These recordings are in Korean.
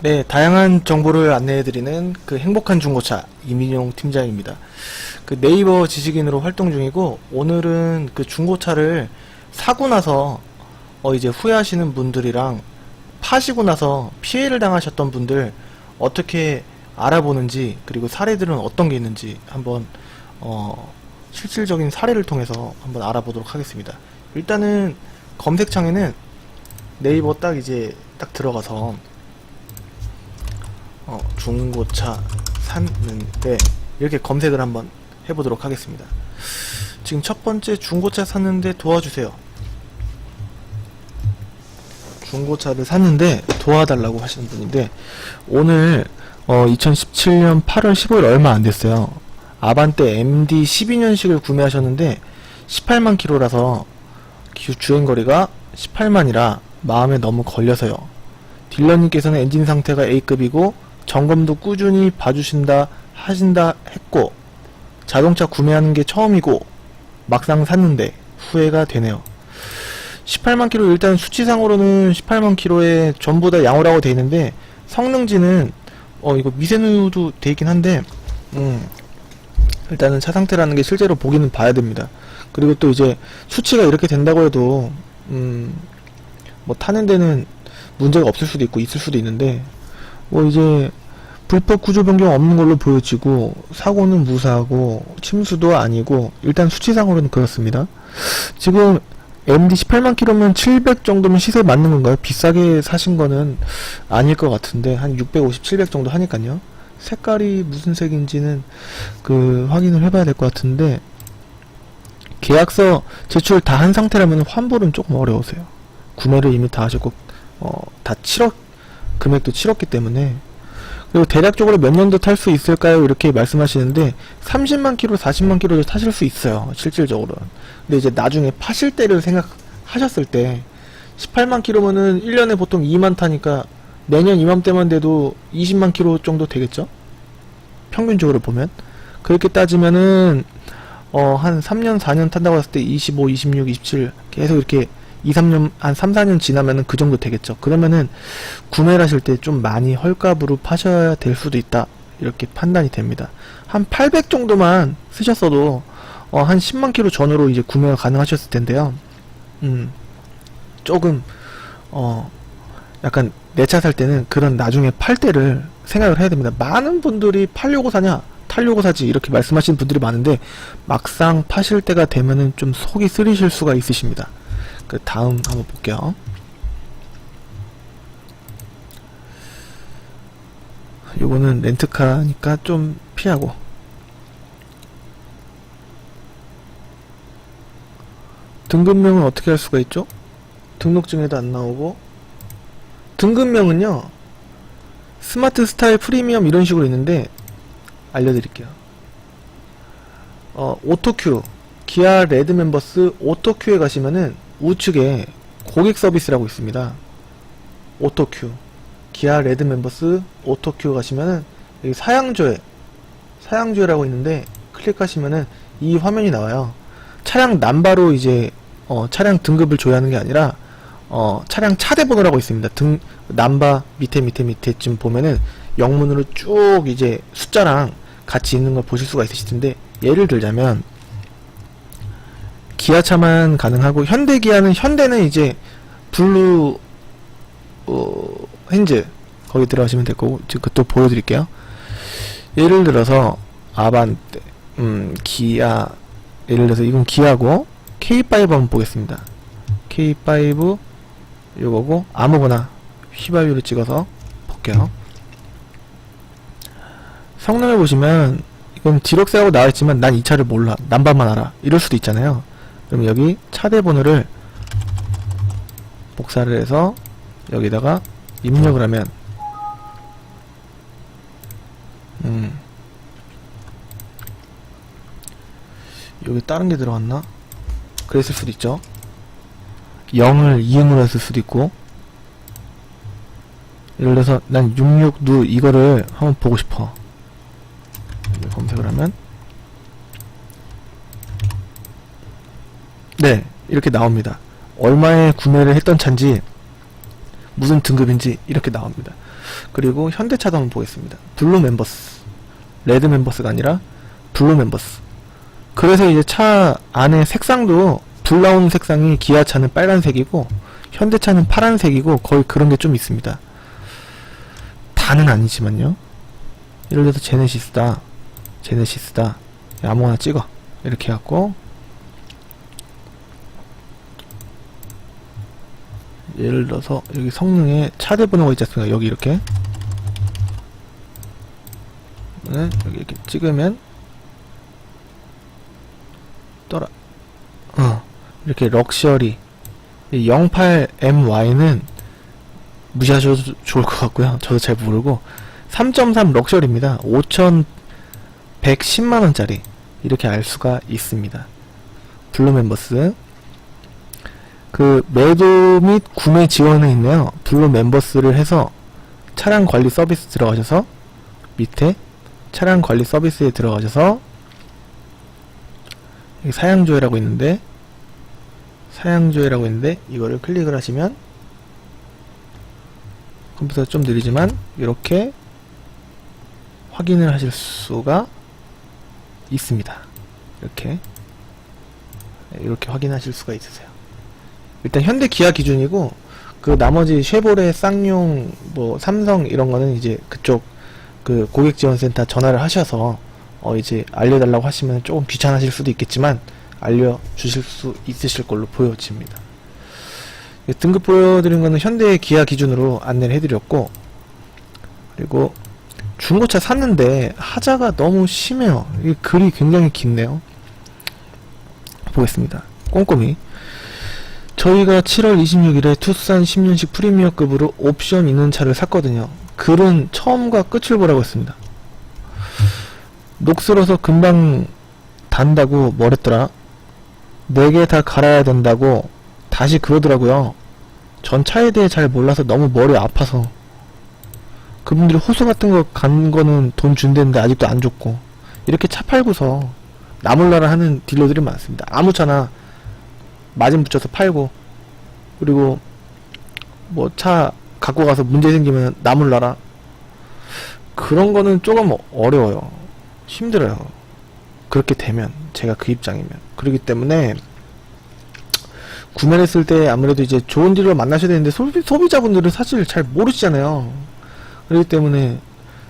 네, 다양한 정보를 안내해드리는 그 행복한 중고차 이민용 팀장입니다. 그 네이버 지식인으로 활동 중이고, 오늘은 그 중고차를 사고 나서 이제 후회하시는 분들이랑 파시고 나서 피해를 당하셨던 분들 어떻게 알아보는지, 그리고 사례들은 어떤 게 있는지 한번 실질적인 사례를 통해서 한번 알아보도록 하겠습니다. 일단은 검색창에는 네이버 딱 들어가서 중고차 샀는데 이렇게 검색을 한번 해보도록 하겠습니다. 지금 첫 번째 중고차 샀는데 도와주세요. 중고차를 샀는데 도와달라고 하시는 분인데, 오늘 2017년 8월 15일 얼마 안 됐어요. 아반떼 MD 12년식을 구매하셨는데 18만 킬로라서 주행거리가 18만이라 마음에 너무 걸려서요. 딜러님께서는 엔진 상태가 A급이고 점검도 꾸준히 하신다 했고, 자동차 구매하는 게 처음이고 막상 샀는데 후회가 되네요. 18만 킬로, 일단 수치상으로는 18만 킬로에 전부 다 양호라고 돼 있는데, 성능지는 이거 미세누도 돼 있긴 한데 일단은 차 상태라는 게 실제로 보기는 봐야 됩니다. 그리고 또 이제 수치가 이렇게 된다고 해도 뭐 타는 데는 문제가 없을 수도 있고 있을 수도 있는데, 뭐 이제 불법 구조 변경 없는 걸로 보여지고 사고는 무사하고 침수도 아니고, 일단 수치상으로는 그렇습니다. 지금 MD 18만 킬로면 700 정도면 시세 맞는 건가요? 비싸게 사신 거는 아닐 것 같은데 한 650, 700 정도 하니까요. 색깔이 무슨 색인지는 확인을 해봐야 될 것 같은데, 계약서 제출 다 한 상태라면 환불은 조금 어려우세요. 구매를 이미 다 하셨고 다 금액도 치렀기 때문에. 그리고 대략적으로 몇 년도 탈 수 있을까요? 이렇게 말씀하시는데 30만 킬로, 40만 킬로도 타실 수 있어요, 실질적으로는. 근데 이제 나중에 파실 때를 생각하셨을 때 18만 킬로면은 1년에 보통 2만 타니까 내년 이맘때만 돼도 20만 킬로 정도 되겠죠? 평균적으로 보면. 그렇게 따지면은 한 3년, 4년 탄다고 했을 때 25, 26, 27 계속 이렇게 2, 3년, 한 3, 4년 지나면은 그 정도 되겠죠. 그러면은 구매를 하실 때 좀 많이 헐값으로 파셔야 될 수도 있다, 이렇게 판단이 됩니다. 한 800 정도만 쓰셨어도 한 10만 킬로 전후로 이제 구매가 가능하셨을 텐데요. 조금 약간 내 차 살 때는 그런 나중에 팔 때를 생각을 해야 됩니다. 많은 분들이 팔려고 사냐, 타려고 사지, 이렇게 말씀하시는 분들이 많은데 막상 파실 때가 되면은 좀 속이 쓰리실 수가 있으십니다. 그 다음 한번 볼게요. 요거는 렌트카니까 좀 피하고. 등급명은 어떻게 할 수가 있죠? 등록증에도 안 나오고. 등급명은요, 스마트 스타일 프리미엄 이런 식으로 있는데 알려드릴게요. 오토큐, 기아 레드 멤버스 오토큐에 가시면은 우측에 고객 서비스라고 있습니다. 오토큐, 기아 레드 멤버스 오토큐 가시면은 여기 사양조회라고 있는데 클릭하시면은 이 화면이 나와요. 차량 남바로 이제 차량 등급을 조회하는 게 아니라 차량 차대 번호라고 있습니다. 남바 밑에쯤 보면은 영문으로 쭉 이제 숫자랑 같이 있는 걸 보실 수가 있으실 텐데, 예를 들자면 기아차만 가능하고, 현대는 이제 블루 핸즈 거기 들어가시면 될 거고, 그것도 보여드릴게요. 예를 들어서 아반떼, 기아, 예를 들어서 이건 기아고 K5 한번 보겠습니다. K5 요거고, 아무거나 휘발유를 찍어서 볼게요. 성능을 보시면 이건 디럭스라고 나와있지만 난 이 차를 몰라, 남바만 알아, 이럴 수도 있잖아요. 그럼 여기 차대 번호를 복사를 해서 여기다가 입력을 하면 여기 다른 게 들어갔나? 그랬을 수도 있죠. 0을 2음으로 했을 수도 있고. 예를 들어서 난 66누 이거를 한번 보고 싶어. 검색을 하면 네, 이렇게 나옵니다. 얼마에 구매를 했던 차인지 무슨 등급인지 이렇게 나옵니다. 그리고 현대차도 한번 보겠습니다. 블루 멤버스, 레드 멤버스가 아니라 블루 멤버스. 그래서 이제 차 안에 색상도 불 나오는 색상이 기아차는 빨간색이고 현대차는 파란색이고 거의 그런 게 좀 있습니다. 다는 아니지만요. 예를 들어서 제네시스다, 아무거나 찍어 이렇게 해갖고, 예를 들어서 여기 성능에 차대 번호가 있지 않습니까? 여기 이렇게 여기 이렇게 찍으면 이렇게 럭셔리 08MY는 무시하셔도 좋을 것 같고요. 저도 잘 모르고 3.3 럭셔리입니다. 5,110만원짜리 이렇게 알 수가 있습니다. 블루 멤버스 그 매도 및 구매 지원에 있네요. 블루 멤버스를 해서 차량 관리 서비스 들어가셔서 밑에 차량 관리 서비스에 들어가셔서 여기 사양조회라고 있는데 이거를 클릭을 하시면 컴퓨터가 좀 느리지만 이렇게 확인을 하실 수가 있습니다. 이렇게 확인하실 수가 있으세요. 일단 현대 기아 기준이고 그 나머지 쉐보레, 쌍용, 뭐 삼성 이런 거는 이제 그쪽 그 고객지원센터 전화를 하셔서 이제 알려달라고 하시면 조금 귀찮으실 수도 있겠지만 알려주실 수 있으실 걸로 보여집니다. 등급 보여드린 거는 현대 기아 기준으로 안내를 해드렸고, 그리고 중고차 샀는데 하자가 너무 심해요. 이 글이 굉장히 긴네요. 보겠습니다. 꼼꼼히. 저희가 7월 26일에 투싼 10년식 프리미어급으로 옵션 있는 차를 샀거든요. 글은 처음과 끝을 보라고 했습니다. 녹슬어서 금방 단다고 뭐랬더라? 4개 다 갈아야 된다고 다시 그러더라고요. 전 차에 대해 잘 몰라서 너무 머리 아파서. 그분들이 호수 같은 거 간 거는 돈 준대는데 아직도 안 줬고, 이렇게 차 팔고서 나몰라라 하는 딜러들이 많습니다. 아무 차나 마진 붙여서 팔고, 그리고 뭐 차 갖고 가서 문제 생기면 나몰라라, 그런 거는 조금 어려워요. 힘들어요. 그렇게 되면, 제가 그 입장이면. 그렇기 때문에 구매를 했을 때 아무래도 이제 좋은 딜러 만나셔야 되는데 소비자분들은 사실 잘 모르시잖아요. 그렇기 때문에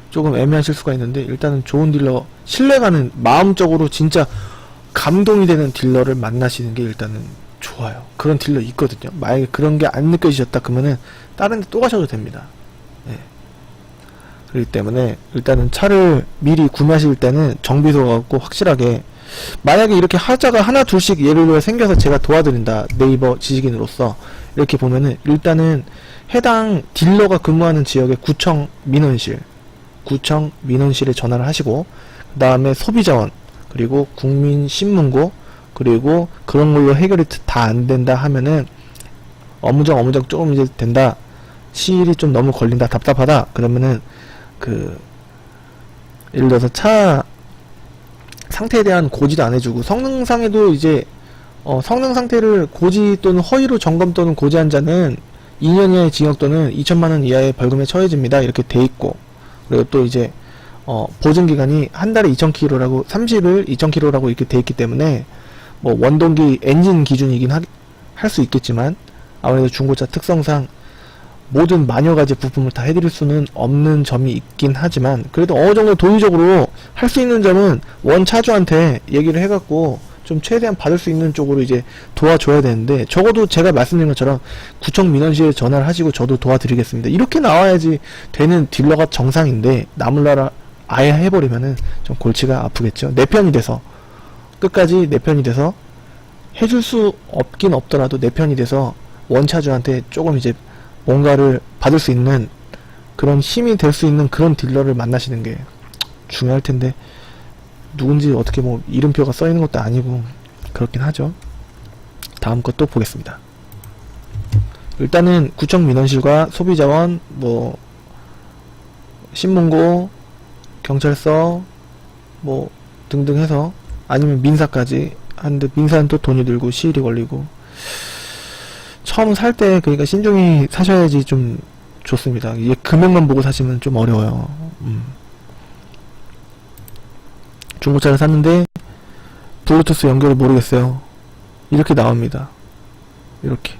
조금 애매하실 수가 있는데, 일단은 좋은 딜러, 신뢰가는, 마음적으로 진짜 감동이 되는 딜러를 만나시는 게 일단은 좋아요. 그런 딜러 있거든요. 만약에 그런 게 안 느껴지셨다 그러면은 다른 데 또 가셔도 됩니다. 네. 그렇기 때문에 일단은 차를 미리 구매하실 때는 정비소 갖고 확실하게, 만약에 이렇게 하자가 하나 둘씩 예를 들어 생겨서 제가 도와드린다, 네이버 지식인으로서 이렇게 보면은 일단은 해당 딜러가 근무하는 지역의 구청 민원실에 전화를 하시고, 그 다음에 소비자원, 그리고 국민신문고, 그리고 그런 걸로 해결이 다 안 된다 하면은 업무정 조금 이제 된다, 시일이 좀 너무 걸린다, 답답하다 그러면은 예를 들어서 차 상태에 대한 고지도 안 해주고, 성능상에도 이제 성능 상태를 고지 또는 허위로 점검 또는 고지한 자는 2년 이하의 징역 또는 2천만원 이하의 벌금에 처해집니다, 이렇게 돼 있고, 그리고 또 이제 보증기간이 한 달에 2,000km라고 30일 2,000km라고 이렇게 돼 있기 때문에, 뭐 원동기 엔진 기준이긴 할 수 있겠지만 아무래도 중고차 특성상 모든 만여가지 부품을 다 해드릴 수는 없는 점이 있긴 하지만, 그래도 어느정도 도의적으로 할 수 있는 점은 원차주한테 얘기를 해갖고 좀 최대한 받을 수 있는 쪽으로 이제 도와줘야 되는데, 적어도 제가 말씀드린 것처럼 구청 민원실에 전화를 하시고 저도 도와드리겠습니다, 이렇게 나와야지 되는 딜러가 정상인데, 나몰라라 아예 해버리면은 좀 골치가 아프겠죠. 내 편이 돼서, 끝까지 내 편이 돼서 해줄 수 없긴 없더라도 내 편이 돼서 원차주한테 조금 이제 뭔가를 받을 수 있는 그런 힘이 될 수 있는 그런 딜러를 만나시는 게 중요할 텐데, 누군지 어떻게 뭐 이름표가 써 있는 것도 아니고 그렇긴 하죠. 다음 것 또 보겠습니다. 일단은 구청 민원실과 소비자원, 뭐 신문고, 경찰서 뭐 등등 해서, 아니면 민사까지 하는데, 민사는 또 돈이 들고 시일이 걸리고, 처음 살 때 그러니까 신중히 사셔야지 좀 좋습니다. 이게 금액만 보고 사시면 좀 어려워요. 중고차를 샀는데 블루투스 연결을 모르겠어요. 이렇게 나옵니다. 이렇게.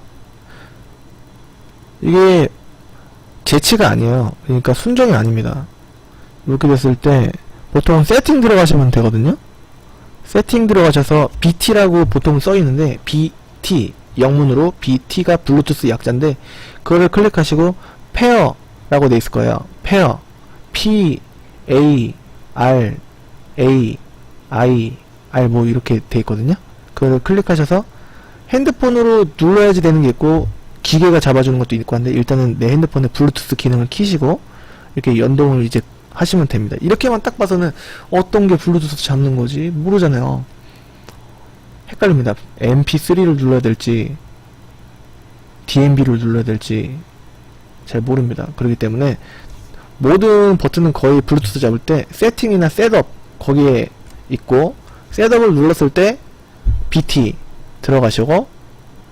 이게 재치가 아니에요. 그러니까 순정이 아닙니다. 이렇게 됐을 때 보통 세팅 들어가시면 되거든요. 세팅 들어가셔서 BT라고 보통 써있는데 BT 영문으로 BT가 블루투스 약자인데 그거를 클릭하시고 페어라고 돼 있을 거예요. 페어 P A R A I R 뭐 이렇게 돼 있거든요. 그걸 클릭하셔서 핸드폰으로 눌러야지 되는 게 있고 기계가 잡아주는 것도 있고 한데 일단은 내 핸드폰에 블루투스 기능을 키시고 이렇게 연동을 이제 하시면 됩니다. 이렇게만 딱 봐서는 어떤 게 블루투스 잡는 거지 모르잖아요. 헷갈립니다. MP3를 눌러야 될지 DMB를 눌러야 될지 잘 모릅니다. 그렇기 때문에 모든 버튼은 거의 블루투스 잡을 때 세팅이나 셋업 거기에 있고 셋업을 눌렀을 때 BT 들어가시고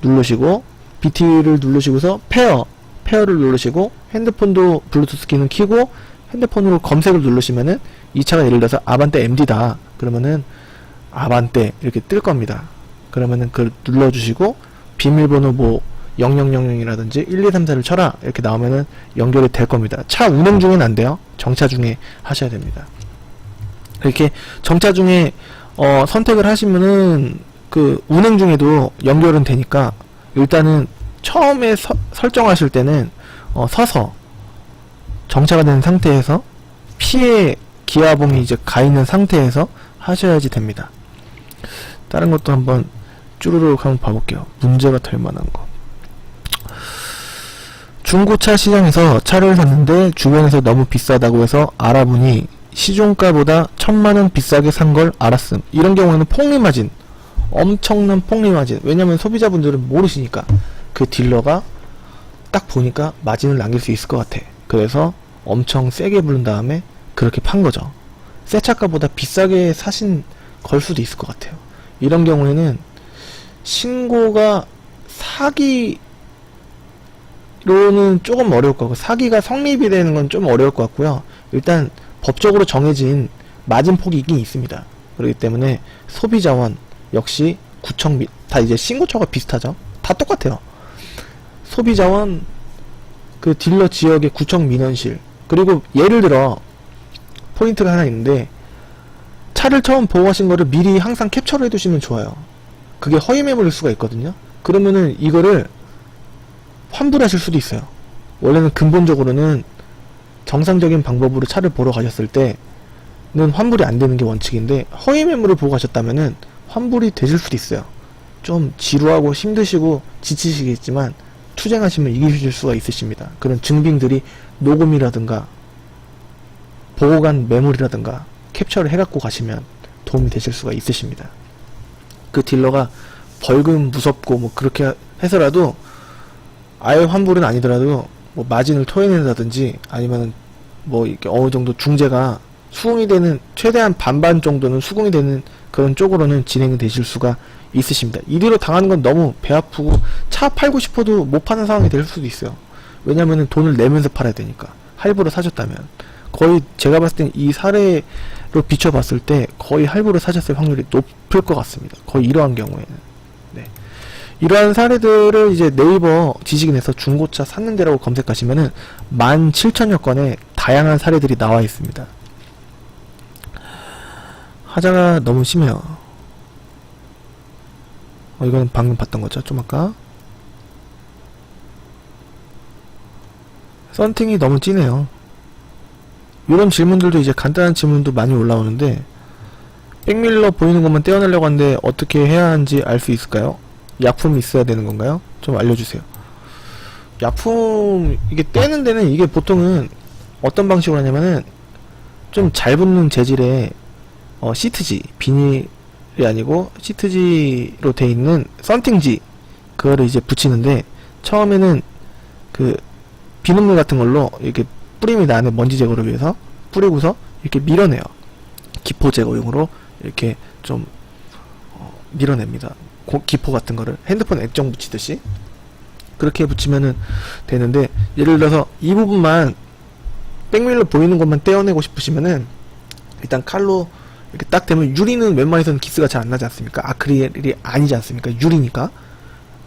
누르시고 BT를 누르시고서 페어를 누르시고 핸드폰도 블루투스 기능 키고 핸드폰으로 검색을 누르시면은 이 차가 예를 들어서 아반떼 MD다 그러면은 아반떼 이렇게 뜰 겁니다. 그러면은 그걸 눌러주시고 비밀번호 뭐 0000이라든지 1234를 쳐라 이렇게 나오면은 연결이 될 겁니다. 차 운행 중엔 안 돼요. 정차 중에 하셔야 됩니다. 이렇게 정차 중에 선택을 하시면은 그 운행 중에도 연결은 되니까 일단은 처음에 설정하실 때는 서서 정차가 된 상태에서 피해 기아봉이 이제 가 있는 상태에서 하셔야지 됩니다. 다른 것도 한번 쭈루룩 한번 봐볼게요. 문제가 될 만한 거. 중고차 시장에서 차를 샀는데 주변에서 너무 비싸다고 해서 알아보니 시중가보다 1000만원 비싸게 산 걸 알았음. 이런 경우에는 폭리마진, 엄청난 폭리마진. 왜냐면 소비자분들은 모르시니까 그 딜러가 딱 보니까 마진을 남길 수 있을 것 같아. 그래서 엄청 세게 부른 다음에 그렇게 판 거죠. 새 차가보다 비싸게 사신 걸 수도 있을 것 같아요. 이런 경우에는 신고가 사기로는 조금 어려울 것 같고 사기가 성립이 되는 건 좀 어려울 것 같고요. 일단 법적으로 정해진 마진폭이 있긴 있습니다. 그렇기 때문에 소비자원 역시 구청 다 이제 신고처가 비슷하죠. 다 똑같아요. 소비자원 그 딜러 지역의 구청 민원실 그리고 예를 들어 포인트가 하나 있는데 차를 처음 보호하신 거를 미리 항상 캡처를 해두시면 좋아요. 그게 허위 매물일 수가 있거든요. 그러면은 이거를 환불하실 수도 있어요. 원래는 근본적으로는 정상적인 방법으로 차를 보러 가셨을 때는 환불이 안 되는 게 원칙인데 허위 매물을 보고 가셨다면은 환불이 되실 수도 있어요. 좀 지루하고 힘드시고 지치시겠지만 투쟁하시면 이기실 수가 있으십니다. 그런 증빙들이 녹음이라든가 보고간 매물이라든가 캡처를 해갖고 가시면 도움이 되실 수가 있으십니다. 그 딜러가 벌금 무섭고 뭐 그렇게 해서라도 아예 환불은 아니더라도 뭐 마진을 토해낸다든지 아니면 뭐 이렇게 어느 정도 중재가 수긍이 되는 최대한 반반 정도는 수긍이 되는 그런 쪽으로는 진행이 되실 수가 있으십니다. 이대로 당하는 건 너무 배 아프고 차 팔고 싶어도 못 파는 상황이 될 수도 있어요. 왜냐면은 돈을 내면서 팔아야 되니까 할부로 사셨다면 거의 제가 봤을 땐 이 사례로 비춰봤을 때 거의 할부로 사셨을 확률이 높을 것 같습니다. 거의 이러한 경우에는. 네. 이러한 사례들을 이제 네이버 지식인에서 중고차 샀는 데라고 검색하시면은 17,000여 건의 다양한 사례들이 나와 있습니다. 하자가 너무 심해요. 이거는 방금 봤던 거죠. 좀 아까. 썬팅이 너무 진해요. 이런 질문들도 이제 간단한 질문도 많이 올라오는데 백밀러 보이는 것만 떼어내려고 하는데 어떻게 해야 하는지 알 수 있을까요? 약품이 있어야 되는 건가요? 좀 알려주세요. 약품 이게 떼는 데는 이게 보통은 어떤 방식으로 하냐면은 좀 잘 붙는 재질의 시트지 비닐이 아니고 시트지로 돼 있는 썬팅지 그거를 이제 붙이는데 처음에는 그 비눗물 같은 걸로 이렇게 뿌립니다. 안에 먼지 제거를 위해서 뿌리고서 이렇게 밀어내요. 기포 제거용으로 이렇게 좀 밀어냅니다. 기포 같은 거를 핸드폰 액정 붙이듯이. 그렇게 붙이면은 되는데, 예를 들어서 이 부분만 백밀러 보이는 것만 떼어내고 싶으시면은 일단 칼로 이렇게 딱 되면, 유리는 웬만해서는 기스가 잘 안 나지 않습니까? 아크릴이 아니지 않습니까? 유리니까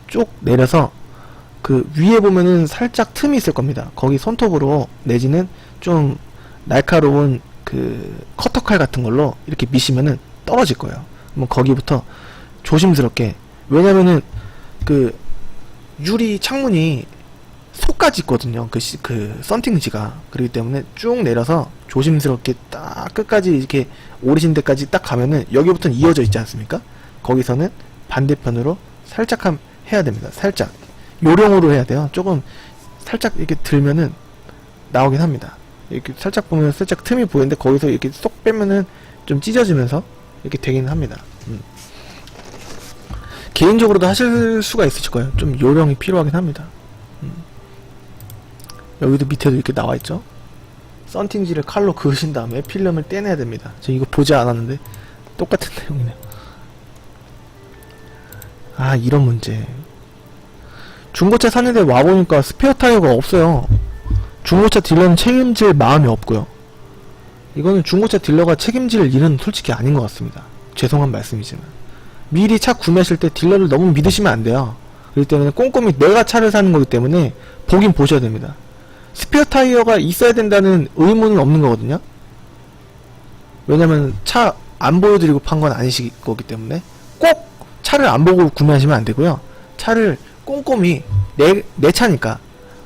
쭉 내려서 그 위에 보면은 살짝 틈이 있을 겁니다. 거기 손톱으로 내지는 좀 날카로운 그 커터칼 같은 걸로 이렇게 미시면은 떨어질 거예요. 그럼 거기부터 조심스럽게, 왜냐면은 그 유리 창문이 속까지 있거든요. 그 썬팅지가. 그렇기 때문에 쭉 내려서 조심스럽게 딱 끝까지 이렇게 오리신 데까지 딱 가면은 여기부터는 이어져 있지 않습니까? 거기서는 반대편으로 살짝 해야 됩니다. 살짝 요령으로 해야 돼요. 조금 살짝 이렇게 들면은 나오긴 합니다. 이렇게 살짝 보면 살짝 틈이 보이는데 거기서 이렇게 쏙 빼면은 좀 찢어지면서 이렇게 되긴 합니다. 개인적으로도 하실 수가 있으실 거예요. 좀 요령이 필요하긴 합니다. 여기도 밑에도 이렇게 나와있죠. 썬팅지를 칼로 그으신 다음에 필름을 떼내야 됩니다. 저 이거 보지 않았는데 똑같은 내용이네요. 아, 이런 문제. 중고차 샀는데 와보니까 스페어 타이어가 없어요. 중고차 딜러는 책임질 마음이 없고요. 이거는 중고차 딜러가 책임질 일은 솔직히 아닌 것 같습니다. 죄송한 말씀이지만 미리 차 구매하실 때 딜러를 너무 믿으시면 안 돼요. 그렇기 때문에 꼼꼼히 내가 차를 사는 거기 때문에 보긴 보셔야 됩니다. 스페어 타이어가 있어야 된다는 의무는 없는 거거든요. 왜냐면 차 안 보여드리고 판 건 아니실 거기 때문에 꼭 차를 안 보고 구매하시면 안 되고요. 차를 꼼꼼히 내 차니까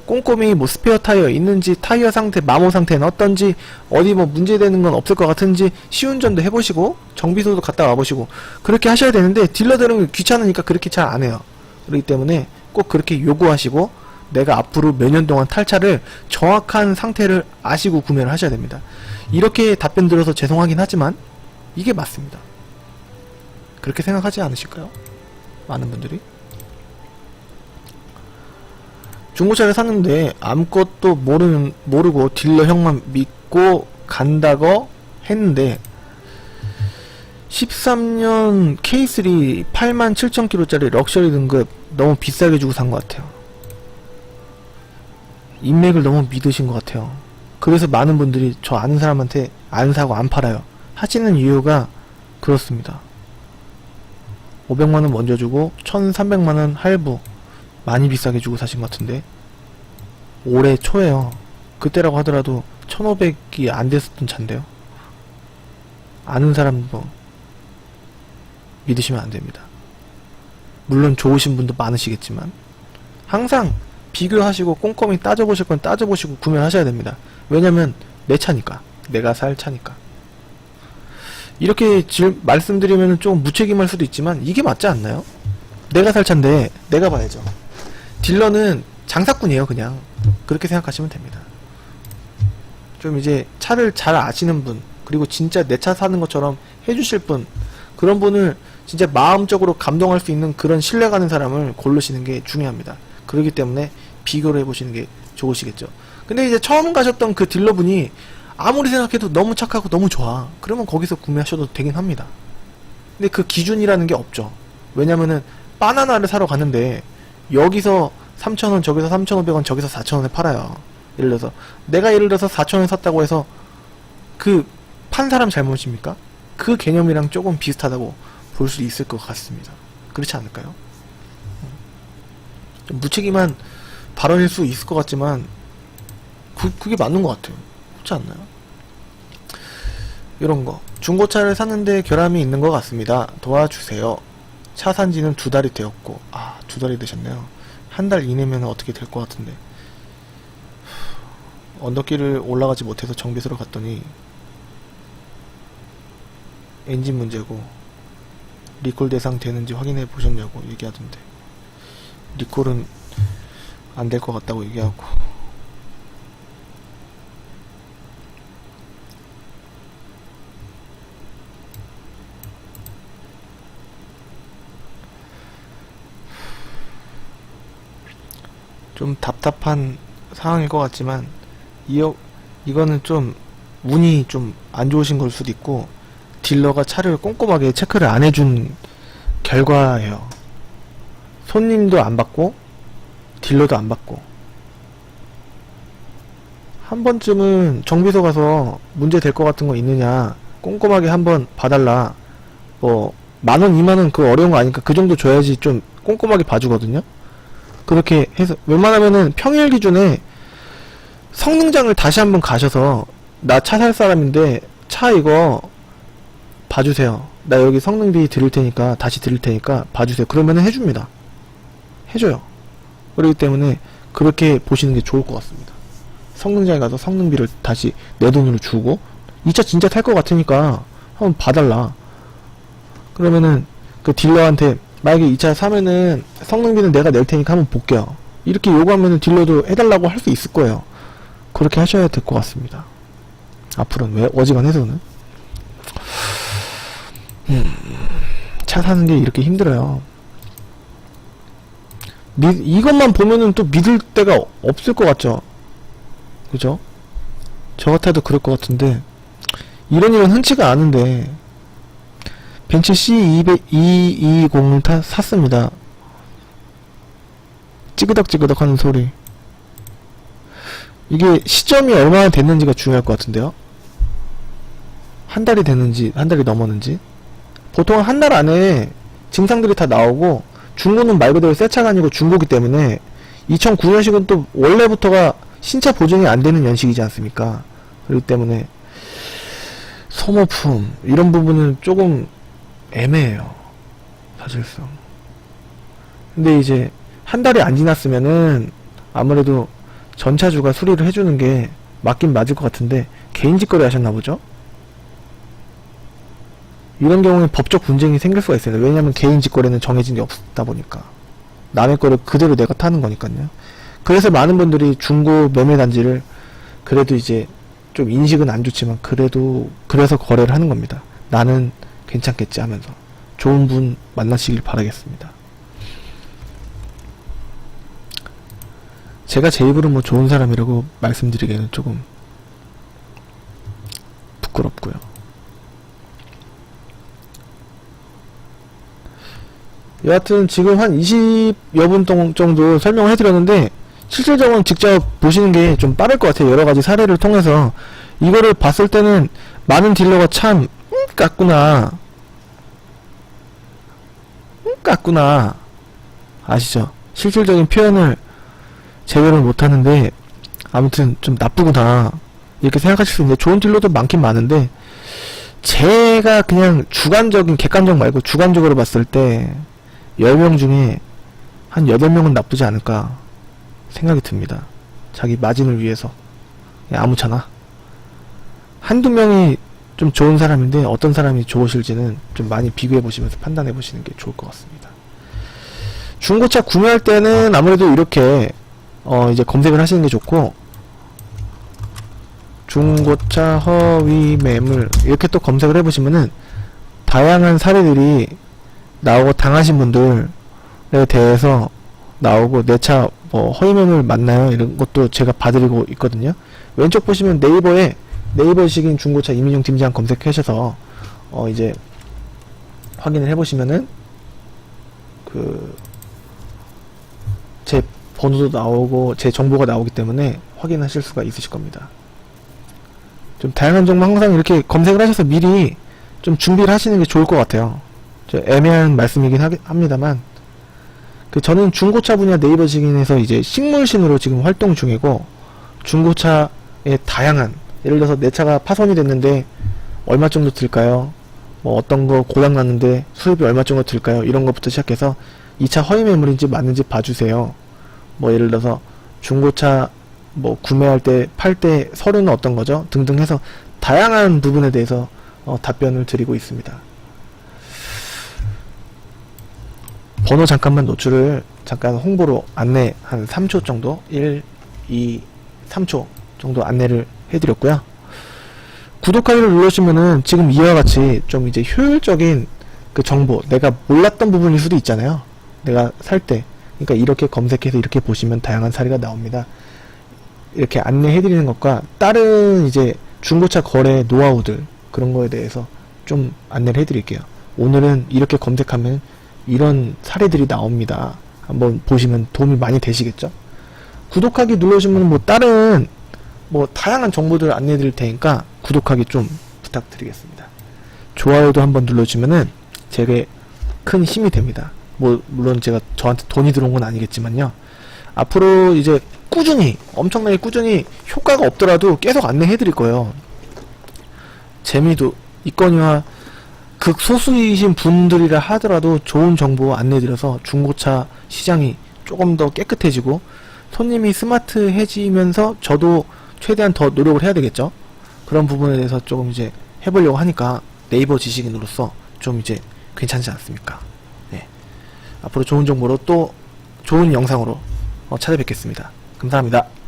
꼼꼼히 뭐 스페어 타이어 있는지, 타이어 상태, 마모 상태는 어떤지, 어디 뭐 문제되는 건 없을 것 같은지 시운전도 해보시고 정비소도 갔다 와보시고 그렇게 하셔야 되는데, 딜러들은 귀찮으니까 그렇게 잘 안 해요. 그렇기 때문에 꼭 그렇게 요구하시고 내가 앞으로 몇 년 동안 탈 차를 정확한 상태를 아시고 구매를 하셔야 됩니다. 이렇게 답변 들어서 죄송하긴 하지만 이게 맞습니다. 그렇게 생각하지 않으실까요? 많은 분들이. 중고차를 샀는데 아무것도 모르고 딜러 형만 믿고 간다고 했는데 13년 K3 87,000km짜리 럭셔리 등급 너무 비싸게 주고 산 것 같아요. 인맥을 너무 믿으신 것 같아요. 그래서 많은 분들이 저 아는 사람한테 안 사고 안 팔아요. 하시는 이유가 그렇습니다. 500만원 먼저 주고 1300만원 할부 많이 비싸게 주고 사신 것 같은데, 올해 초에요. 그때라고 하더라도 1500이 안 됐었던 차인데요. 아는 사람도 믿으시면 안 됩니다. 물론 좋으신 분도 많으시겠지만 항상 비교하시고 꼼꼼히 따져보실 건 따져보시고 구매하셔야 됩니다. 왜냐면 내 차니까, 내가 살 차니까. 이렇게 말씀드리면 좀 무책임할 수도 있지만 이게 맞지 않나요? 내가 살 차인데 내가 봐야죠. 딜러는 장사꾼이에요. 그냥 그렇게 생각하시면 됩니다. 좀 이제 차를 잘 아시는 분, 그리고 진짜 내 차 사는 것처럼 해주실 분, 그런 분을 진짜 마음적으로 감동할 수 있는 그런 신뢰가는 사람을 고르시는 게 중요합니다. 그렇기 때문에 비교를 해보시는 게 좋으시겠죠. 근데 이제 처음 가셨던 그 딜러분이 아무리 생각해도 너무 착하고 너무 좋아, 그러면 거기서 구매하셔도 되긴 합니다. 근데 그 기준이라는 게 없죠. 왜냐면은 바나나를 사러 갔는데 여기서 3,000원, 저기서 3,500원, 저기서 4,000원에 팔아요. 예를 들어서 4,000원에 샀다고 해서 그 판 사람 잘못입니까? 그 개념이랑 조금 비슷하다고 볼 수 있을 것 같습니다. 그렇지 않을까요? 좀 무책임한 발언일 수 있을 것 같지만 그게 맞는 것 같아요. 그렇지 않나요? 이런 거. 중고차를 샀는데 결함이 있는 것 같습니다. 도와주세요. 차 산지는 2달이 되었고, 2달이 되셨네요. 한 달 이내면 어떻게 될 것 같은데. 언덕길을 올라가지 못해서 정비소로 갔더니 엔진 문제고 리콜 대상 되는지 확인해 보셨냐고 얘기하던데, 리콜은 안 될 것 같다고 얘기하고. 좀 답답한 상황일 것 같지만 이거는 좀 운이 좀 안 좋으신 걸 수도 있고, 딜러가 차를 꼼꼼하게 체크를 안 해준 결과예요. 손님도 안 받고 딜러도 안 받고. 한 번쯤은 정비소 가서 문제 될 것 같은 거 있느냐 꼼꼼하게 한번 봐달라. 뭐 10,000원 20,000원 그 어려운 거 아니까 그 정도 줘야지 좀 꼼꼼하게 봐주거든요. 그렇게 해서 웬만하면은 평일 기준에 성능장을 다시 한번 가셔서 나 차 살 사람인데 차 이거 봐주세요. 나 여기 성능비 드릴 테니까 다시 드릴 테니까 봐주세요. 그러면은 해줍니다. 해줘요. 그렇기 때문에 그렇게 보시는 게 좋을 것 같습니다. 성능장에 가서 성능비를 다시 내 돈으로 주고 이 차 진짜 탈 것 같으니까 한번 봐달라. 그러면은 그 딜러한테 만약에 이 차 사면은 성능비는 내가 낼 테니까 한번 볼게요. 이렇게 요구하면은 딜러도 해달라고 할 수 있을 거예요. 그렇게 하셔야 될 것 같습니다. 앞으로는 왜 어지간해서는 차 사는 게 이렇게 힘들어요. 이것만 보면은 또 믿을 데가 없을 것 같죠? 그죠? 저 같아도 그럴 것 같은데 이런 일은 흔치가 않은데 벤츠 C220을 샀습니다. 찌그덕찌그덕 하는 소리. 이게 시점이 얼마나 됐는지가 중요할 것 같은데요. 한 달이 됐는지 한 달이 넘었는지. 보통 한 달 안에 증상들이 다 나오고 중고는 말 그대로 새 차가 아니고 중고기 때문에 2009년식은 또 원래부터가 신차 보증이 안 되는 연식이지 않습니까? 그렇기 때문에 소모품 이런 부분은 조금 애매해요. 사실상. 근데 이제 한 달이 안 지났으면은 아무래도 전차주가 수리를 해주는 게 맞긴 맞을 것 같은데 개인 직거래 하셨나 보죠? 이런 경우에 법적 분쟁이 생길 수가 있어요. 왜냐면 개인 직거래는 정해진 게 없다 보니까 남의 거를 그대로 내가 타는 거니까요. 그래서 많은 분들이 중고 매매 단지를 그래도 이제 좀 인식은 안 좋지만 그래도 그래서 거래를 하는 겁니다. 나는 괜찮겠지 하면서 좋은 분 만나시길 바라겠습니다. 제가 제 입으로 뭐 좋은 사람이라고 말씀드리기에는 조금 부끄럽고요. 여하튼 지금 한 20여 분 정도 설명을 해드렸는데 실질적으로 직접 보시는 게 좀 빠를 것 같아요. 여러가지 사례를 통해서 이거를 봤을 때는 많은 딜러가 참 깠구나 깠구나 아시죠? 실질적인 표현을 제대로 못하는데 아무튼 좀 나쁘구나 이렇게 생각하실 수 있는데 좋은 딜러도 많긴 많은데 제가 그냥 주관적인 객관적 말고 주관적으로 봤을 때 10명 중에 한 8명은 나쁘지 않을까 생각이 듭니다. 자기 마진을 위해서 그냥 아무차나 한두 명이 좀 좋은 사람인데 어떤 사람이 좋으실지는 좀 많이 비교해 보시면서 판단해 보시는 게 좋을 것 같습니다. 중고차 구매할 때는 아무래도 이렇게 이제 검색을 하시는 게 좋고 중고차 허위 매물 이렇게 또 검색을 해보시면은 다양한 사례들이 나오고 당하신 분들에 대해서 나오고 내 차 뭐 허위 매물 맞나요? 이런 것도 제가 봐드리고 있거든요. 왼쪽 보시면 네이버에 네이버식인 중고차 이민용 팀장 검색하셔서 이제 확인을 해보시면은 제 번호도 나오고 제 정보가 나오기 때문에 확인하실 수가 있으실 겁니다. 좀 다양한 정보 항상 이렇게 검색을 하셔서 미리 좀 준비를 하시는 게 좋을 것 같아요. 애매한 말씀이긴 합니다만 저는 중고차 분야 네이버 직인에서 이제 식물신으로 지금 활동 중이고 중고차의 다양한 예를 들어서 내 차가 파손이 됐는데 얼마 정도 들까요? 뭐 어떤 거 고장 났는데 수입이 얼마 정도 들까요? 이런 것부터 시작해서 이 차 허위 매물인지 맞는지 봐주세요. 뭐 예를 들어서 중고차 뭐 구매할 때 팔 때 서류는 어떤 거죠? 등등 해서 다양한 부분에 대해서 답변을 드리고 있습니다. 번호 잠깐만 노출을 잠깐 홍보로 안내 한 3초 정도 1, 2, 3초 정도 안내를 해드렸고요. 구독하기를 누르시면은 지금 이와 같이 좀 이제 효율적인 그 정보 내가 몰랐던 부분일 수도 있잖아요. 내가 살 때 그러니까 이렇게 검색해서 이렇게 보시면 다양한 사례가 나옵니다. 이렇게 안내해드리는 것과 다른 이제 중고차 거래 노하우들 그런 거에 대해서 좀 안내를 해드릴게요. 오늘은 이렇게 검색하면 이런 사례들이 나옵니다 한번 보시면 도움이 많이 되시겠죠. 구독하기 눌러주시면 뭐 다른 뭐 다양한 정보들 안내해 드릴 테니까 구독하기 좀 부탁드리겠습니다. 좋아요도 한번 눌러주면은 제게 큰 힘이 됩니다. 뭐 물론 제가 저한테 돈이 들어온 건 아니겠지만요. 앞으로 이제 꾸준히 엄청나게 꾸준히 효과가 없더라도 계속 안내해 드릴 거예요. 재미도 있거니와 극소수이신 분들이라 하더라도 좋은 정보 안내드려서 중고차 시장이 조금 더 깨끗해지고 손님이 스마트해지면서 저도 최대한 더 노력을 해야 되겠죠. 그런 부분에 대해서 조금 이제 해보려고 하니까 네이버 지식인으로서 좀 이제 괜찮지 않습니까? 네. 앞으로 좋은 정보로 또 좋은 영상으로 찾아뵙겠습니다. 감사합니다.